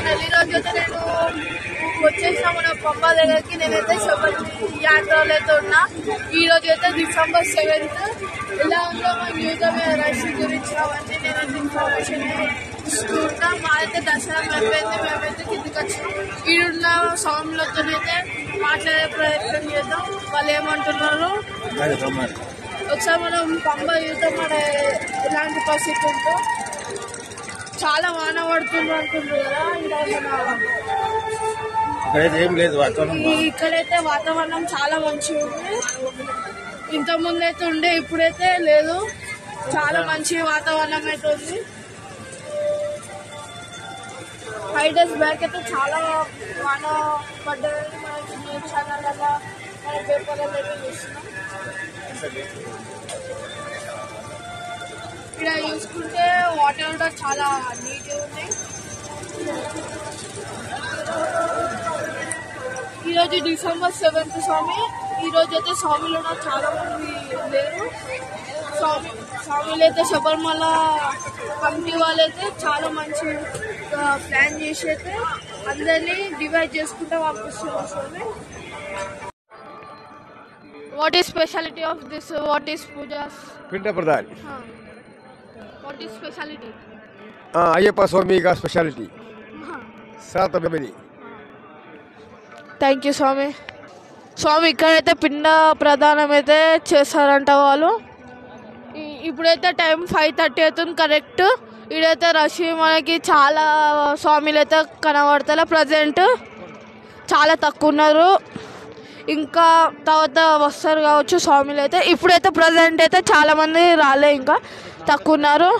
Channel. ఈరోజు అయితే నేను వచ్చేసిన మన పంప దగ్గరికి. నేనైతే యాత్రలో అయితే ఉన్నా. ఈరోజు అయితే December 7th ఎలా ఉందో మన మ్యూజియం రష్ గురించి అవన్నీ నేనైతే ఇన్ఫర్మేషన్ ఇస్తున్నా. మాదైతే దసరా అయిపోయింది, మేమైతే కిందికి వచ్చినాం. ఈడున్న స్వాములతో అయితే మాట్లాడే ప్రయత్నం చేద్దాం. వాళ్ళు ఏమంటున్నారు ఒకసారి మనం పంప యుద్ధం మన ఎలాంటి పరిస్థితి ఉందో. చాలా వాన పడుతుంది అంటున్నారు కదా. ఇక్కడైతే వాతావరణం చాలా మంచిగా ఉంది. ఇంతకుముందు అయితే ఉండే, ఇప్పుడైతే లేదు. చాలా మంచి వాతావరణం అయితే ఉంది. 5 days బ్యాక్ అయితే చాలా వాన పడ్డదని మనకి న్యూస్ ఛానళ్ళ మన పేపర్లలో అయితే చూస్తున్నాం. ఇక్కడ చూసుకుంటే వాటర్ కూడా చాలా నీట్గా ఉన్నాయి. ఈరోజు December 7th స్వామి. ఈరోజు అయితే స్వామిలో చాలా మంది లేరు. స్వామిలు అయితే శబరిమల కమిటీ వాళ్ళు అయితే చాలా మంచి ప్లాన్ చేసి అయితే అందరినీ డివైడ్ చేసుకుంటూ పంపిస్తున్నారు స్వామి. What is speciality of this? What is pujas? Pinda Pradhan. What is speciality? Ayyappa Swami ka speciality. Satamini. Thank you స్వామి. స్వామి ఇక్కడైతే పిండ ప్రదానం అయితే చేస్తారంట వాళ్ళు. ఇప్పుడైతే టైం 5:30 అవుతుంది కరెక్ట్. ఇక్కడైతే రష్ మనకి చాలా స్వామిలు అయితే కనబడతారు. ప్రజెంట్ చాలా తక్కువ ఉన్నారు. ఇంకా తర్వాత వస్తారు కావచ్చు స్వామిలు అయితే. ఇప్పుడైతే ప్రజెంట్ అయితే చాలా మంది రాలే, ఇంకా తక్కువ ఉన్నారు.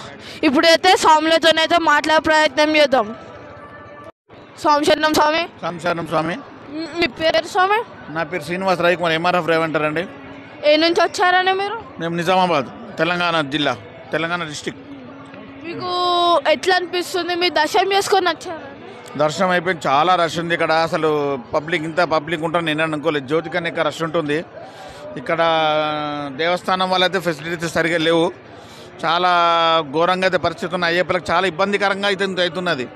ఇప్పుడైతే స్వాములతోనైతే మాట్లాడే ప్రయత్నం చేద్దాం. స్వామి శరణం స్వామి. శరణం స్వామి. మీ పేరు స్వామి? నా పేరు శ్రీనివాస్ రాయకుమార్, MRF రేవంటారండి. ఏ నుంచి వచ్చారండి మీరు? మేము నిజామాబాద్, తెలంగాణ జిల్లా, తెలంగాణ డిస్టిక్. మీకు ఎట్లా అనిపిస్తుంది? మీ దర్శనం చేసుకొని వచ్చారు? దర్శనం అయిపోయింది. చాలా రష్ ఉంది ఇక్కడ. అసలు ఇంత పబ్లిక్ ఉంటుంది నేను అనుకోలేదు. జ్యోతి కన్నా ఇక్కడ రష్ ఉంటుంది. ఇక్కడ దేవస్థానం వాళ్ళైతే ఫెసిలిటీస్ సరిగా లేవు. చాలా ఘోరంగా అయితే పరిస్థితి ఉన్నాయి. అయ్యప్పలకు చాలా ఇబ్బందికరంగా అయితే అవుతున్నది.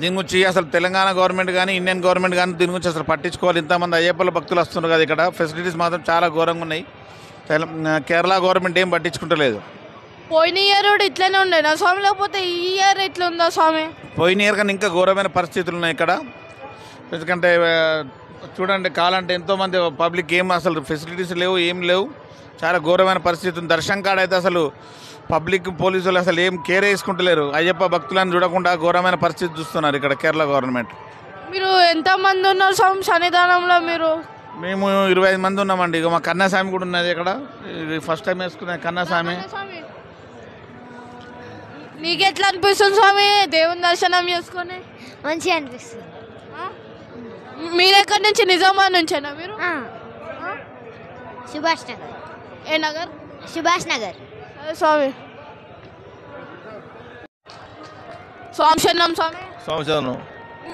దీని గురించి అసలు తెలంగాణ గవర్నమెంట్ కానీ ఇండియన్ గవర్నమెంట్ కానీ దీని గురించి అసలు పట్టించుకోవాలి. ఇంతమంది అయ్యప్పల భక్తులు వస్తున్నారు కదా. ఇక్కడ ఫెసిలిటీస్ మాత్రం చాలా ఘోరంగా ఉన్నాయి. కేరళ గవర్నమెంట్ ఏం పట్టించుకుంటలేదు. పోయిన ఇయర్ కూడా ఇట్లనే ఉండేనా స్వామి, లేకపోతే ఈ ఇయర్ ఇట్లా ఉందా స్వామి? పోయిన ఇయర్ కన్నా ఇంకా ఘోరమైన పరిస్థితులు ఉన్నాయి ఇక్కడ. ఎందుకంటే చూడండి, కాలంటే ఎంతోమంది పబ్లిక్ ఏం అసలు ఫెసిలిటీస్ లేవు, ఏం లేవు. చాలా ఘోరమైన పరిస్థితి ఉంది. దర్శనం కాడ అయితే అసలు పబ్లిక్ పోలీసులు అసలు ఏం కేర్ వేసుకుంటలేరు. అయ్యప్ప భక్తులను చూడకుండా ఘోరమైన పరిస్థితి చూస్తున్నారు ఇక్కడ కేరళ గవర్నమెంట్. మీరు ఎంతమంది ఉన్నారు స్వామి సన్నిధానంలో? మేము 25 మంది ఉన్నామండి. ఇక మా కన్నాస్వామి కూడా ఉన్నది ఇక్కడ. ఫస్ట్ టైం వేసుకునే కన్నాస్వామి. నీకు ఎట్లా అనిపిస్తుంది స్వామి దేవుని దర్శనం చేసుకొని? మంచిగా అనిపిస్తుంది. మీరు ఎక్కడి నుంచి? నిజామాబాద్ నుంచేనా మీరు? సుభాష్ నగర్. ఏ నగర్? సుభాష్ నగర్. స్వామి స్వామి శరణం స్వామి. స్వామి చరణం.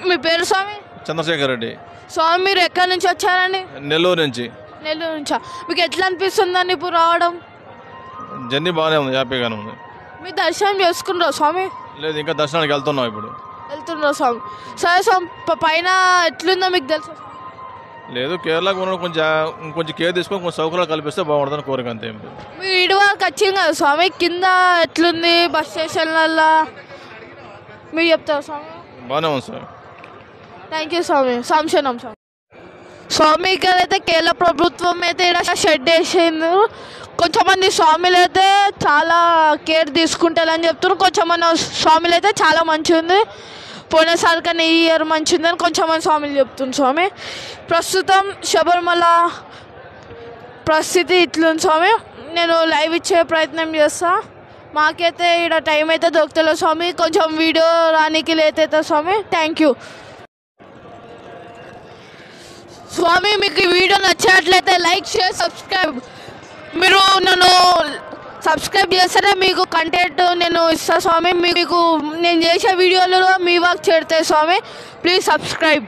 మీ పేరు స్వామి? చంద్రశేఖర్ రెడ్డి. స్వామి మీరు ఎక్కడి నుంచి వచ్చారండి? నెల్లూరు నుంచి. నెల్లూరు నుంచా? మీకు ఎట్లా అనిపిస్తుందండి ఇప్పుడు రావడం? జర్నీ బాగానే ఉంది, హ్యాపీగానే ఉంది. మీ దర్శనం చేసుకున్నారా స్వామి? లేదు, ఇంకా దర్శనానికి వెళ్తున్నాం ఇప్పుడు. వెళ్తున్నారా స్వామి? సరే స్వామి, పైన ఎట్లుందో మీకు తెలుసు? లేదు, కేరళకు ఉన్న కొంచెం కేర్ తీసుకొని కొంచెం సౌకర్యాలు కల్పిస్తే బాగుంటుందని కోరిక, అంతే. మీ ఇటు వరకు వచ్చింది కదా స్వామి, కింద ఎట్లుంది బస్ స్టేషన్లలో మీరు చెప్తారా స్వామి? బాగానే ఉంది స్వామి. థ్యాంక్ యూ స్వామి. సంశనం స్వామి. స్వామి ఇక్కడైతే కేరళ ప్రభుత్వం అయితే ఇక్కడ షెడ్ వేసింది. కొంచెంమంది స్వామిలు అయితే చాలా కేర్ తీసుకుంటారని చెప్తున్నారు. కొంచెంమంది స్వామిలు అయితే చాలా మంచిగా ఉంది, పోయినసారి కానీ ఈ ఇయర్ మంచి ఉందని కొంచెంమంది స్వామిలు చెప్తుంది స్వామి. ప్రస్తుతం శబరిమల పరిస్థితి ఇట్లుంది స్వామి. నేను లైవ్ ఇచ్చే ప్రయత్నం చేస్తా. మాకైతే ఇక్కడ టైం అయితే దొరుకుతలేదు స్వామి. కొంచెం వీడియో రానికి లేట్ అవుతుంది స్వామి. థ్యాంక్ యూ స్వామి. మీకు ఈ వీడియో నచ్చినట్లయితే లైక్, షేర్, సబ్స్క్రైబ్. మీరు నన్ను సబ్స్క్రైబ్ చేస్తేనే మీకు కంటెంట్ నేను ఇస్తాను స్వామి. మీకు నేను చేసే వీడియోలు మీ వరకు చేరుతాయి స్వామి. Please subscribe.